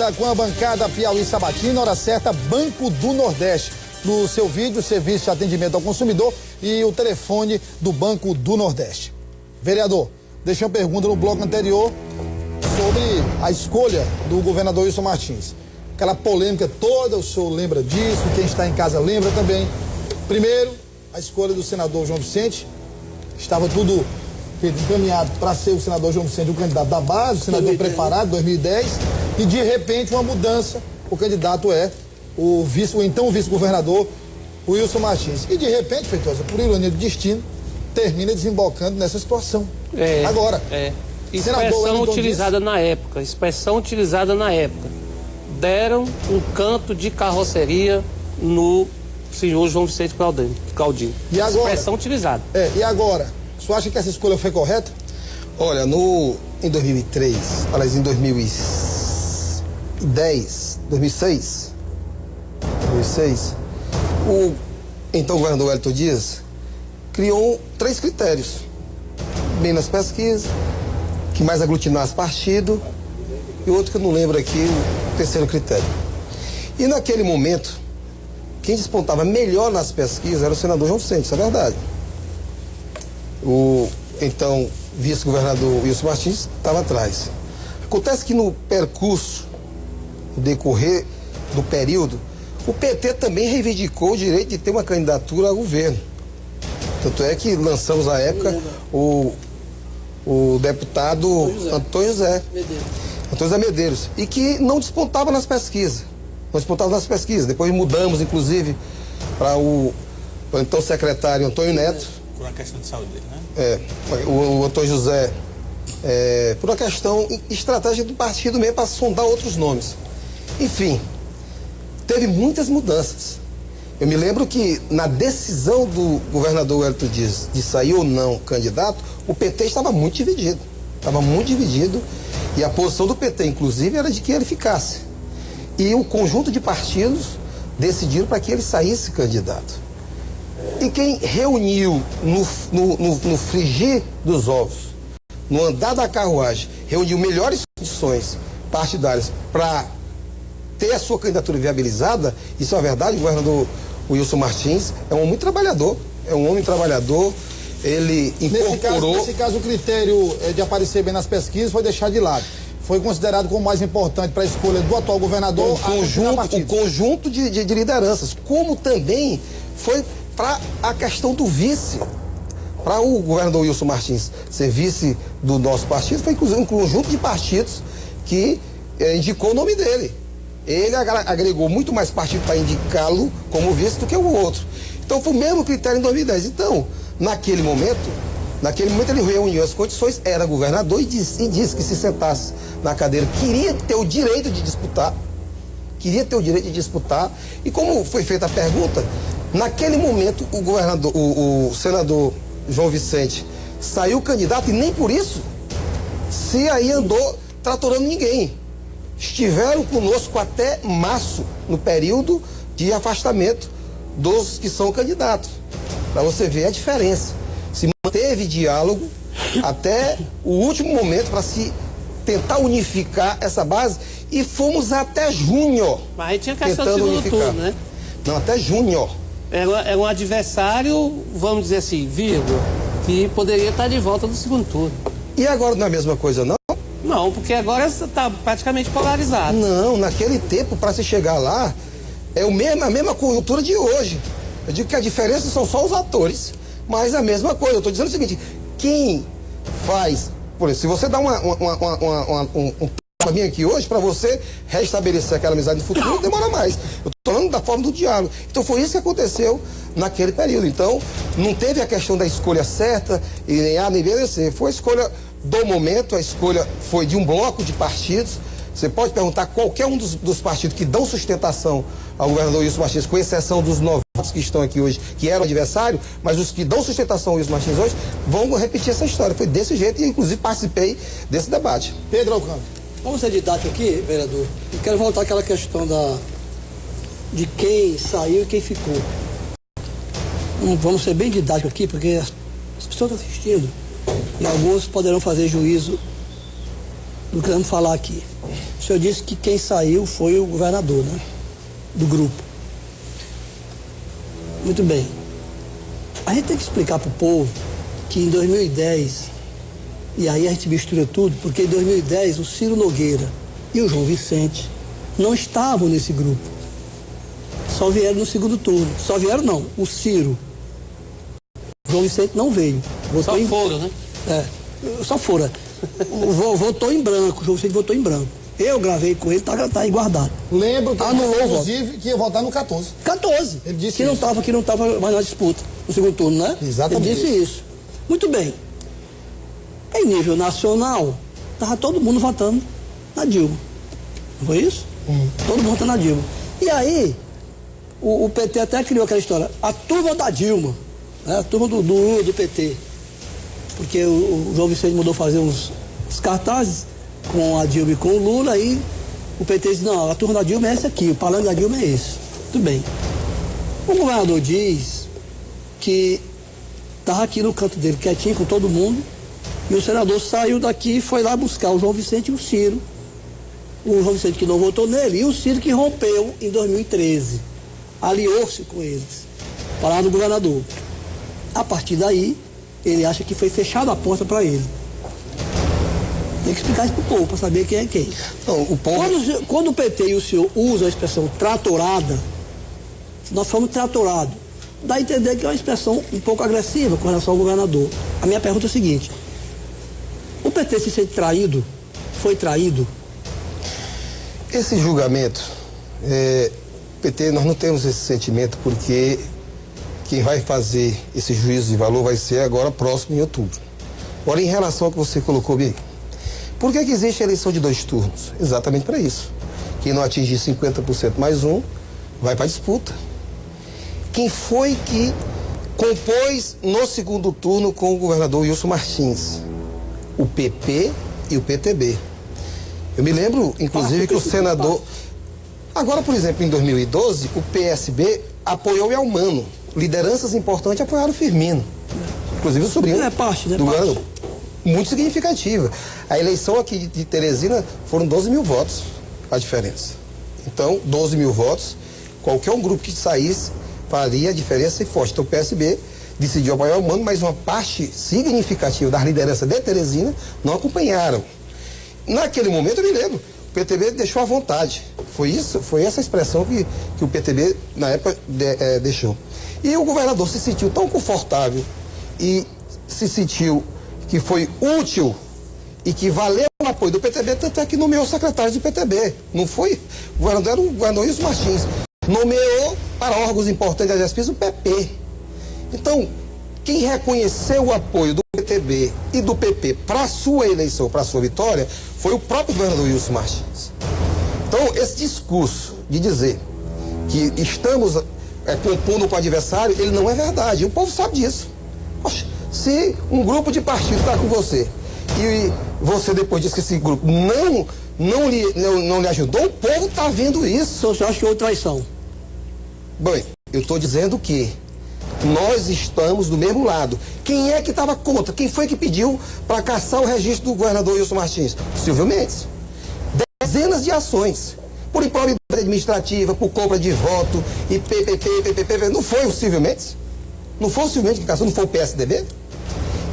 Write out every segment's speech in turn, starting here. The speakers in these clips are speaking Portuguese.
volta com a bancada Piauí Sabatina, hora certa, Banco do Nordeste. No seu vídeo, serviço de atendimento ao consumidor e o telefone do Banco do Nordeste. Vereador, deixei uma pergunta no bloco anterior sobre a escolha do governador Wilson Martins. Aquela polêmica toda, o senhor lembra disso, quem está em casa lembra também. Primeiro, a escolha do senador João Vicente. Estava tudo encaminhado para ser o senador João Vicente, o candidato da base, o senador preparado, 2010. E de repente uma mudança, o candidato é o então vice-governador Wilson Martins. E de repente, Feitosa, por ironia do destino, termina desembocando nessa situação. Agora. Expressão utilizada na época. Deram um canto de carroceria no senhor João Vicente Claudinho. E agora? Expressão utilizada. E agora? O senhor acha que essa escolha foi correta? Olha, em 2003, aliás, em 2006, o então governador Wellington Dias criou 3 critérios. Bem nas pesquisas, que mais aglutinasse partido, e outro que eu não lembro aqui, o terceiro critério. E naquele momento, quem despontava melhor nas pesquisas era o senador João Vicente, isso é verdade. O então vice-governador Wilson Martins estava atrás. Acontece que no percurso, no decorrer do período, o PT também reivindicou o direito de ter uma candidatura ao governo. Tanto é que lançamos à época o deputado Antônio José Medeiros, e que não despontava nas pesquisas. Depois mudamos, inclusive, para o então secretário Antônio Neto. Por uma questão de saúde, né? O Antônio José, por uma questão estratégica do partido mesmo, para sondar outros nomes. Enfim, teve muitas mudanças. Eu me lembro que na decisão do governador Wellington Dias de sair ou não candidato, o PT estava muito dividido. E a posição do PT, inclusive, era de que ele ficasse. E o conjunto de partidos decidiram para que ele saísse candidato. E quem reuniu no frigir dos ovos, no andar da carruagem, reuniu melhores condições partidárias para ter a sua candidatura viabilizada, isso é verdade. O governador Wilson Martins é um homem trabalhador, ele incorporou... Nesse caso, o critério de aparecer bem nas pesquisas foi deixado de lado. Foi considerado como mais importante para a escolha do atual governador o conjunto de lideranças, como também foi para a questão do vice. Para o governador Wilson Martins ser vice do nosso partido, foi inclusive um conjunto de partidos que indicou o nome dele. Ele agregou muito mais partido para indicá-lo como vice do que o outro. Então foi o mesmo critério em 2010. Então, naquele momento ele reuniu as condições, era governador e disse que se sentasse na cadeira, queria ter o direito de disputar. E como foi feita a pergunta, naquele momento o senador João Vicente saiu candidato e nem por isso se aí andou tratorando ninguém. Estiveram conosco até março, no período de afastamento dos que são candidatos. Para você ver a diferença. Se manteve diálogo até o último momento para se tentar unificar essa base, e fomos até junho. Mas aí tinha questão do segundo turno, né? Não, até junho. É um adversário, vamos dizer assim, vírgula, que poderia estar de volta no segundo turno. E agora não é a mesma coisa, não? Não, porque agora está praticamente polarizado. Não, naquele tempo, para se chegar lá, é a mesma conjuntura de hoje. Eu digo que a diferença são só os atores, mas a mesma coisa. Eu estou dizendo o seguinte, quem faz... Por exemplo, se você dá um para mim aqui hoje, para você restabelecer aquela amizade no futuro, demora mais. Eu estou falando da forma do diálogo. Então foi isso que aconteceu naquele período. Então, não teve a questão da escolha certa, e nem A nem B nem C. Foi a escolha do momento, a escolha foi de um bloco de partidos. Você pode perguntar qualquer um dos partidos que dão sustentação ao governador Wilson Martins, com exceção dos novatos que estão aqui hoje, que eram adversário, mas os que dão sustentação ao Wilson Martins hoje, vão repetir essa história. Foi desse jeito e, inclusive, participei desse debate. Pedro Alcântara. Vamos ser didático aqui, vereador. E quero voltar àquela questão de quem saiu e quem ficou. Vamos ser bem didáticos aqui, porque as pessoas estão assistindo e alguns poderão fazer juízo do que vamos falar aqui. senhor disse que quem saiu foi o governador, né? Do grupo. Muito bem. A gente tem que explicar para o povo que em 2010, e aí a gente mistura tudo, porque em 2010 o Ciro Nogueira e o João Vicente não estavam nesse grupo. Só vieram no segundo turno. Só vieram não, o Ciro. O João Vicente não veio. Só foram, né? Só foram. Votou em branco, o João Vicente votou em branco. Eu gravei com ele, tá aí guardado. Lembro que anulou o voto. Inclusive, que ia votar no 14. 14. Ele disse que não estava mais na disputa, no segundo turno, né? Exatamente. Ele disse isso. Muito bem. Em nível nacional, estava todo mundo votando na Dilma. Não foi isso? Todo mundo votando na Dilma. E aí, o PT até criou aquela história, a turma da Dilma, né? A turma do PT. Porque o João Vicente mandou fazer uns cartazes com a Dilma e com o Lula, aí o PT disse, não, a turma da Dilma é essa aqui, o palanque da Dilma é esse. Tudo bem. O governador diz que estava aqui no canto dele, quietinho com todo mundo, e o senador saiu daqui e foi lá buscar o João Vicente e o Ciro. O João Vicente que não votou nele, e o Ciro que rompeu em 2013. Aliou-se com eles, para lá do governador. A partir daí, ele acha que foi fechada a porta para ele. Tem que explicar isso pro povo, para saber quem é quem. Não, o povo... Quando o PT e o senhor usam a expressão tratorada, nós fomos tratorados. Dá a entender que é uma expressão um pouco agressiva com relação ao governador. A minha pergunta é a seguinte: o PT se sente traído? Foi traído? Esse julgamento, PT, nós não temos esse sentimento, porque quem vai fazer esse juízo de valor vai ser agora próximo em outubro. Agora, em relação ao que você colocou, Bia, por que existe a eleição de 2 turnos? Exatamente para isso. Quem não atingir 50% mais um, vai para a disputa. Quem foi que compôs no segundo turno com o governador Wilson Martins? O PP e o PTB. Eu me lembro, inclusive, que o senador... Agora, por exemplo, em 2012, o PSB apoiou o Elmano. Lideranças importantes apoiaram o Firmino. Inclusive o sobrinho do governador. Muito significativa. A eleição aqui de Teresina foram 12 mil votos, a diferença. Então, 12 mil votos, qualquer um grupo que saísse faria a diferença e forte. Então, o PSB decidiu apoiar o Mano, mas uma parte significativa das lideranças de Teresina não acompanharam. Naquele momento, eu me lembro, o PTB deixou à vontade. Foi essa expressão que o PTB, na época, deixou. E o governador se sentiu tão confortável e se sentiu que foi útil e que valeu o apoio do PTB, tanto é que nomeou secretários do PTB. Não foi? O governador era o governador Wilson Martins. Nomeou para órgãos importantes da GESPIS o PP. Então, quem reconheceu o apoio do PTB e do PP para a sua eleição, para a sua vitória, foi o próprio governador Wilson Martins. Então, esse discurso de dizer que estamos compondo com o adversário, ele não é verdade. O povo sabe disso. Poxa, se um grupo de partido está com você e você depois diz que esse grupo não lhe ajudou, o povo está vendo isso. Você acha que houve traição? Bem, eu estou dizendo que nós estamos do mesmo lado. Quem é que estava contra? Quem foi que pediu para caçar o registro do governador Wilson Martins? Silvio Mendes. Dezenas de ações. Por improbidade administrativa, por compra de voto, e PPP. Não foi o Silvio Mendes? Não foi o Silvio Mendes que caçou? Não foi o PSDB?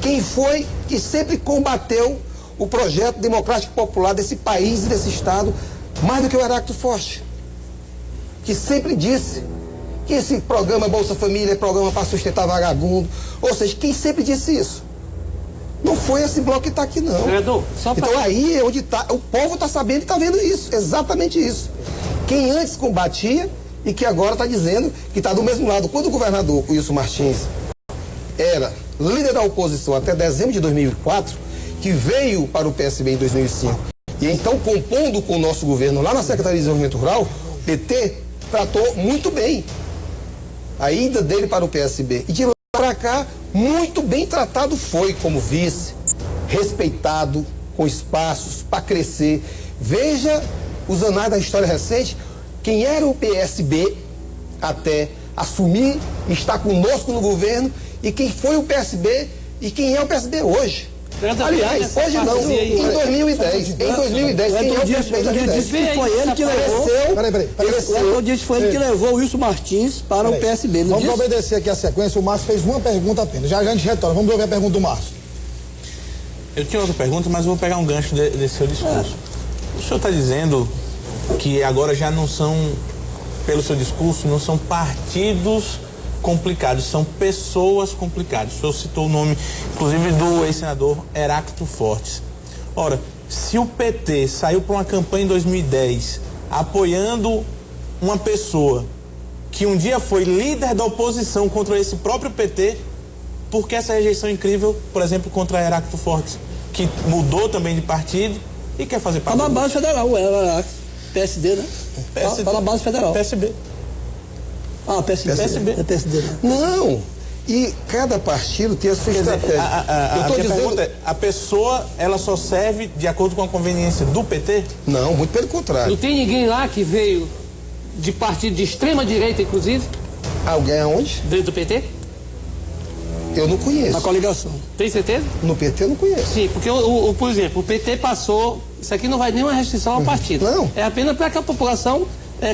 Quem foi que sempre combateu o projeto democrático popular desse país e desse estado mais do que o Heráclito Forte? Que sempre disse que esse programa Bolsa Família é programa para sustentar vagabundo. Ou seja, quem sempre disse isso? Não foi esse bloco que está aqui, não. Então aí é onde está. O povo está sabendo e está vendo isso. Exatamente isso. Quem antes combatia e que agora está dizendo que está do mesmo lado. Quando o governador Wilson Martins era líder da oposição até dezembro de 2004, que veio para o PSB em 2005, e então compondo com o nosso governo lá na Secretaria de Desenvolvimento Rural, o PT tratou muito bem a ida dele para o PSB. E de lá para cá, muito bem tratado foi como vice, respeitado, com espaços para crescer. Veja os anais da história recente, quem era o PSB até assumir, está conosco no governo, e quem foi o PSB e quem é o PSB hoje. Aliás, hoje não, em 2010. Em 2010, quem é o presidente da disse que foi ele que levou. Peraí. Disse que foi ele que levou o Wilson Martins para o PSB. Vamos obedecer aqui a sequência. O Márcio fez uma pergunta apenas. Já a gente retorna. Vamos ouvir a pergunta do Márcio. Eu tinha outra pergunta, mas vou pegar um gancho desse seu discurso. O senhor está dizendo que agora já não são, pelo seu discurso, não são partidos complicados, são pessoas complicadas. O senhor citou o nome, inclusive, do ex-senador Heráclito Fortes. Ora, se o PT saiu para uma campanha em 2010 apoiando uma pessoa que um dia foi líder da oposição contra esse próprio PT, por que essa rejeição incrível, por exemplo, contra Heráclito Fortes, que mudou também de partido e quer fazer parte da base federal, ela PSD, né? Fala base federal. PSB. PSB. É PSD, né? Não. E cada partido tem a sua estratégia. A pergunta é, a pessoa, ela só serve de acordo com a conveniência do PT? Não, muito pelo contrário. Não tem ninguém lá que veio de partido de extrema direita, inclusive? Alguém aonde? Dentro do PT? Eu não conheço. Na coligação. Tem certeza? No PT eu não conheço. Sim, porque, por exemplo, o PT passou... Isso aqui não vai nenhuma restrição ao partido. Não. É apenas para que a população...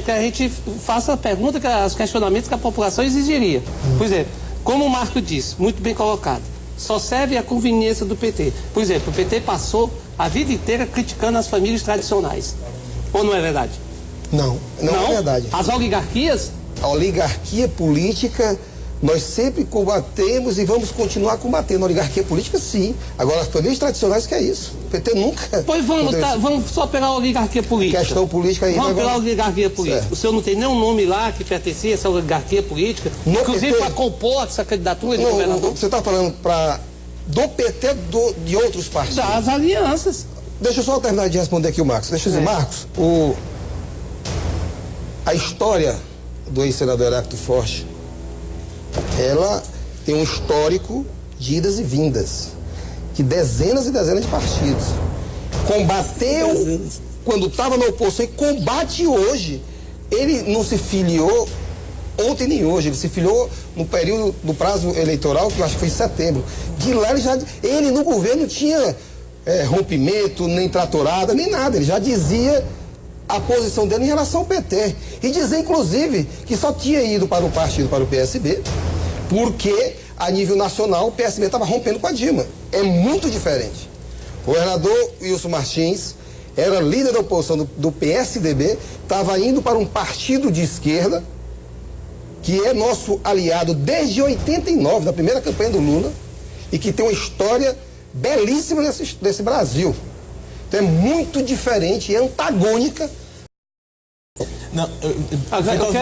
que a gente faça a pergunta, os questionamentos que a população exigiria. Por exemplo, como o Marco disse, muito bem colocado, só serve a conveniência do PT. Por exemplo, o PT passou a vida inteira criticando as famílias tradicionais. Ou não é verdade? Não é verdade. As oligarquias? A oligarquia política, nós sempre combatemos e vamos continuar combatendo. A oligarquia política, sim. Agora, as famílias tradicionais, que é isso? O PT nunca... Pois vamos só pegar a oligarquia política. Questão política aí. Vamos pegar a oligarquia política. Certo. O senhor não tem nenhum nome lá que pertencia a essa oligarquia política? No inclusive PT, para compor essa candidatura de governador? Você está falando do PT de outros partidos? Das alianças. Deixa eu só terminar de responder aqui o Marcos. Deixa eu dizer, Marcos, a história do ex-senador Heráclito Fortes, ela tem um histórico de idas e vindas, de dezenas e dezenas de partidos. Combateu quando estava na oposição e combate hoje. Ele não se filiou ontem nem hoje, ele se filiou no período do prazo eleitoral, que eu acho que foi em setembro. De lá ele no governo tinha rompimento, nem tratorada, nem nada. Ele já dizia a posição dele em relação ao PT. E dizer, inclusive, que só tinha ido para o partido, para o PSB, porque a nível nacional o PSB estava rompendo com a Dilma. É muito diferente. O governador Wilson Martins era líder da oposição do PSDB, estava indo para um partido de esquerda, que é nosso aliado desde 89, da primeira campanha do Lula, e que tem uma história belíssima nesse Brasil. Então é muito diferente e antagônica. Não,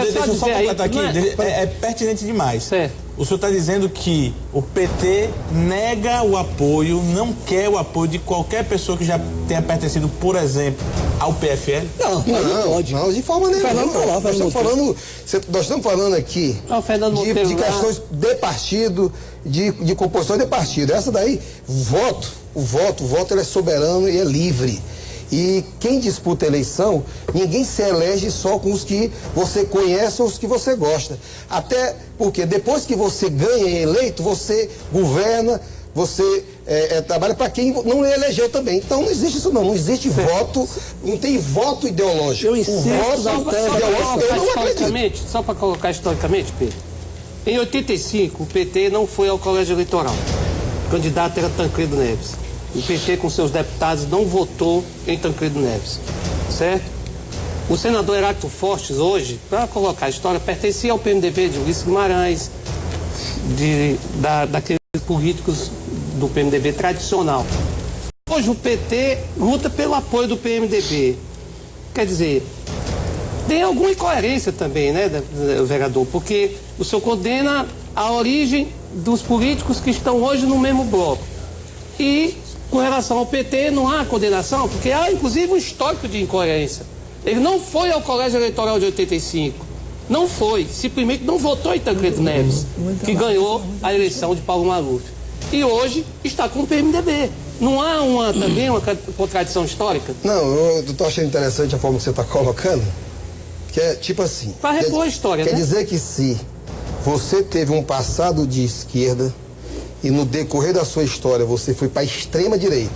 deixa eu só completar aqui, é pertinente demais. Certo. O senhor está dizendo que o PT nega o apoio, não quer o apoio de qualquer pessoa que já tenha pertencido, por exemplo, ao PFL? Não, de forma nenhuma. Nós estamos falando aqui de questões de partido, de composição de partido. Essa daí, o voto ele é soberano e é livre. E quem disputa a eleição, ninguém se elege só com os que você conhece ou os que você gosta. Até porque depois que você ganha e é eleito, você governa, você trabalha para quem não elegeu também. Então não existe isso não existe voto, não tem voto ideológico. Só para colocar historicamente, Pedro. Em 85, o PT não foi ao colégio eleitoral. O candidato era Tancredo Neves. O PT, com seus deputados, não votou em Tancredo Neves, certo? O senador Heráclito Fortes, hoje, para colocar a história, pertencia ao PMDB de Ulisses Guimarães, daqueles políticos do PMDB tradicional. Hoje o PT luta pelo apoio do PMDB. Quer dizer, tem alguma incoerência também, né, vereador? Porque o senhor condena a origem dos políticos que estão hoje no mesmo bloco. E com relação ao PT, não há condenação, porque há, inclusive, um histórico de incoerência. Ele não foi ao colégio eleitoral de 85. Não foi. Simplesmente não votou em Tancredo Neves, que ganhou a eleição de Paulo Maluf. E hoje está com o PMDB. Não há também uma contradição histórica? Não, eu estou achando interessante a forma que você está colocando, que é tipo assim... Para repor a história, quer dizer que se você teve um passado de esquerda e no decorrer da sua história você foi para a extrema direita,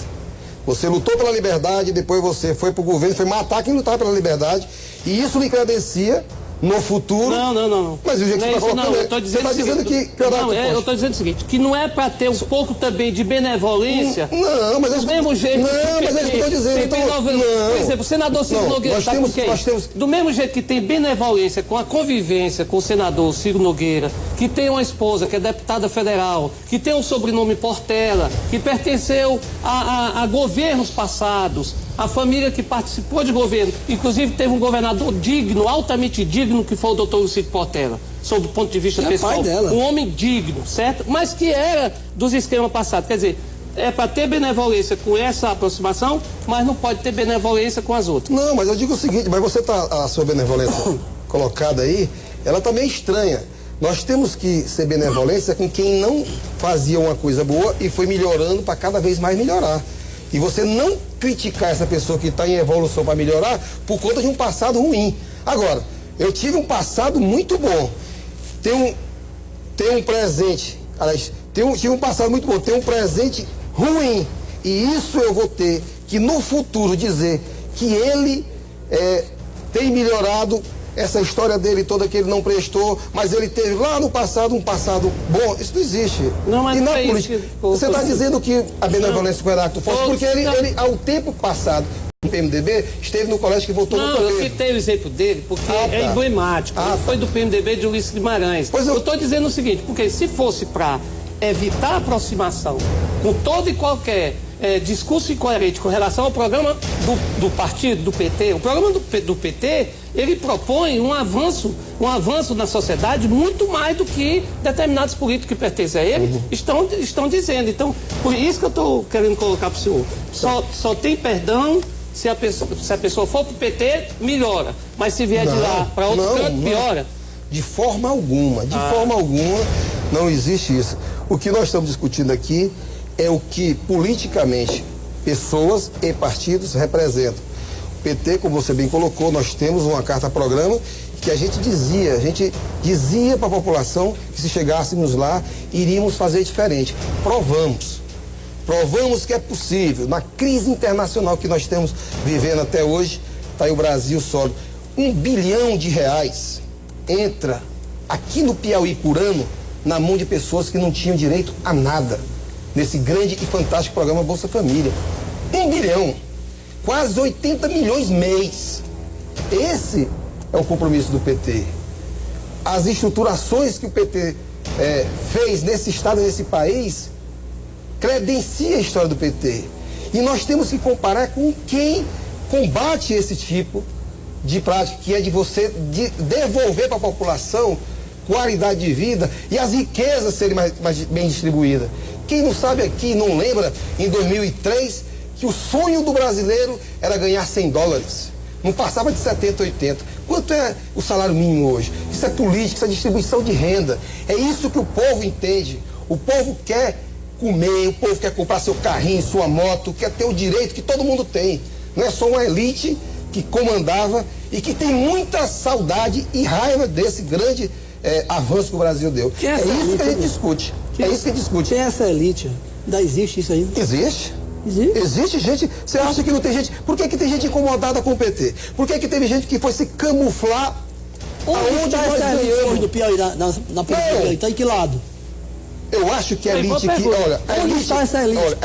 você lutou pela liberdade, depois você foi para o governo, foi matar quem lutava pela liberdade, e isso lhe credencia no futuro. Não. Mas o jeito que você está colocando, eu tô dizendo, você está dizendo que... eu estou dizendo o seguinte, que não é para ter um pouco também de benevolência. Não, mas do mesmo jeito. Não, mas é isso que eu estou dizendo. Por exemplo, o senador Ciro Nogueira, sabe por quê? Do mesmo jeito que tem benevolência com a convivência com o senador Ciro Nogueira, que tem uma esposa que é deputada federal, que tem um sobrenome Portela, que pertenceu a governos passados, a família que participou de governo, inclusive teve um governador digno, altamente digno, que foi o doutor Ciro Portela, sob o ponto de vista pessoal. Pai dela. Um homem digno, certo? Mas que era dos esquemas passados. Quer dizer, é para ter benevolência com essa aproximação, mas não pode ter benevolência com as outras. Não, mas eu digo o seguinte, mas você tá, a sua benevolência colocada aí, ela tá meio estranha. Nós temos que ser benevolência com quem não fazia uma coisa boa e foi melhorando para cada vez mais melhorar. E você não criticar essa pessoa que está em evolução para melhorar por conta de um passado ruim. Agora, eu tive um passado muito bom. Tem um presente, aliás, tive um passado muito bom, tem um presente ruim. E isso eu vou ter que no futuro dizer que ele tem melhorado essa história dele toda que ele não prestou, mas ele teve lá no passado um passado bom. Isso não existe. Não, mas e na não é política, isso você está dizendo que a benevolência com o Heráclito Foz, porque ele, ao tempo passado, no PMDB, esteve no colégio que votou no governo. Eu citei o exemplo dele porque é emblemático. Ele foi do PMDB de Ulisses Guimarães. Pois eu estou dizendo o seguinte, porque se fosse para evitar a aproximação com todo e qualquer discurso incoerente com relação ao programa do partido, do PT, o programa do PT, ele propõe um avanço na sociedade muito mais do que determinados políticos que pertencem a ele estão dizendo. Então, por isso que eu estou querendo colocar para o senhor. Só tem perdão se a pessoa for para o PT, melhora. Mas se vier de lá para outro canto, piora. De forma alguma, não existe isso. O que nós estamos discutindo aqui é o que politicamente pessoas e partidos representam. O PT, como você bem colocou, nós temos uma carta-programa que a gente dizia para a população que se chegássemos lá, iríamos fazer diferente. Provamos que é possível. Na crise internacional que nós estamos vivendo até hoje, está aí o Brasil sólido. R$1 bilhão entra aqui no Piauí por ano na mão de pessoas que não tinham direito a nada nesse grande e fantástico programa Bolsa Família. 1 bilhão, quase 80 milhões mês. Esse é o compromisso do PT. As estruturações que o PT fez nesse estado, nesse país, credencia a história do PT. E nós temos que comparar com quem combate esse tipo de prática, que é de você devolver para a população qualidade de vida e as riquezas serem mais bem distribuídas. Quem não sabe aqui, não lembra, em 2003, que o sonho do brasileiro era ganhar $100. Não passava de 70, 80. Quanto é o salário mínimo hoje? Isso é política, isso é distribuição de renda. É isso que o povo entende. O povo quer comer, o povo quer comprar seu carrinho, sua moto, quer ter o direito que todo mundo tem. Não é só uma elite que comandava e que tem muita saudade e raiva desse grande avanço que o Brasil deu. É isso que a gente discute. É isso que a gente discute. Quem é essa elite? Ainda existe isso aí? Existe. Existe gente. Você acha que não tem gente? Por que tem gente incomodada com o PT? Por que teve gente que foi se camuflar? Onde está essa elite hoje do Piauí, na periferia? Está em que lado? Eu acho que a elite que. Olha, onde está essa elite? Olha,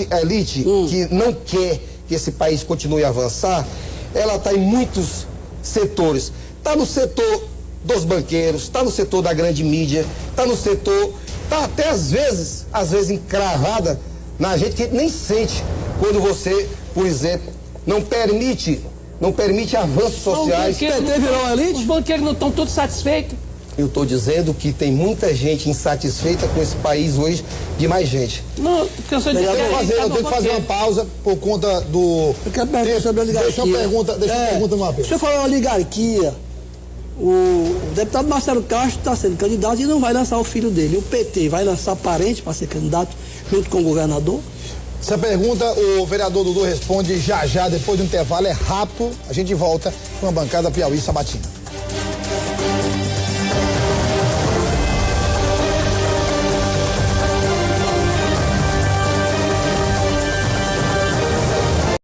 a elite que não quer que esse país continue a avançar, ela está em muitos setores. Está no setor dos banqueiros, está no setor da grande mídia, está no setor, está até às vezes encravada na gente que a gente nem sente quando você, por exemplo, não permite avanços sociais. Os banqueiros não estão todos satisfeitos. Eu estou dizendo que tem muita gente insatisfeita com esse país hoje, de mais gente. Não, porque eu tenho que fazer uma pausa por conta do... Eu quero perguntar sobre a oligarquia. Deixa eu perguntar uma vez. Se eu falar oligarquia, o deputado Marcelo Castro está sendo candidato e não vai lançar o filho dele. O PT vai lançar parente para ser candidato junto com o governador? Essa pergunta o vereador Dudu responde já, depois do intervalo, é rápido. A gente volta com a bancada Piauí Sabatina.